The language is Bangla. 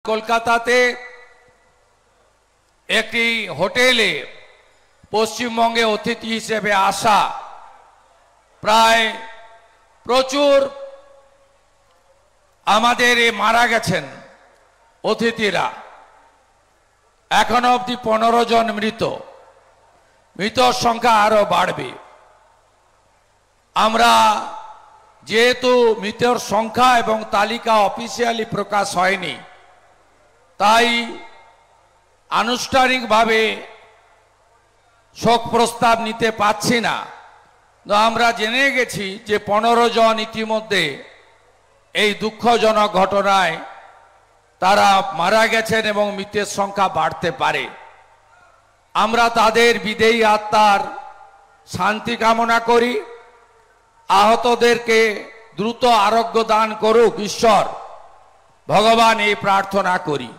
কলকাতাতে একটি হোটেলে পশ্চিমবঙ্গে অতিথি হিসেবে আসা প্রায় প্রচুর আমাদের মারা গেছেন অতিথিরা। এখনো অবধি 15 জন মৃতর সংখ্যা আরো বাড়বে। আমরা যেহেতু মৃতের সংখ্যা এবং তালিকা অফিসিয়ালি প্রকাশ হয়নি, তাই আনুষ্ঠানিকভাবে শোক প্রস্তাব নিতে পারছি না। তো আমরা জেনে গেছি যে 15 জন ইতিমধ্যে এই দুঃখজনক ঘটনায় তারা মারা গেছেন এবং মৃতের সংখ্যা বাড়তে পারে। আমরা তাদের বিদেয়ী আত্মার শান্তি কামনা করি। আহতদেরকে দ্রুত আরোগ্য দান করুক ঈশ্বর, ভগবান এই প্রার্থনা করি।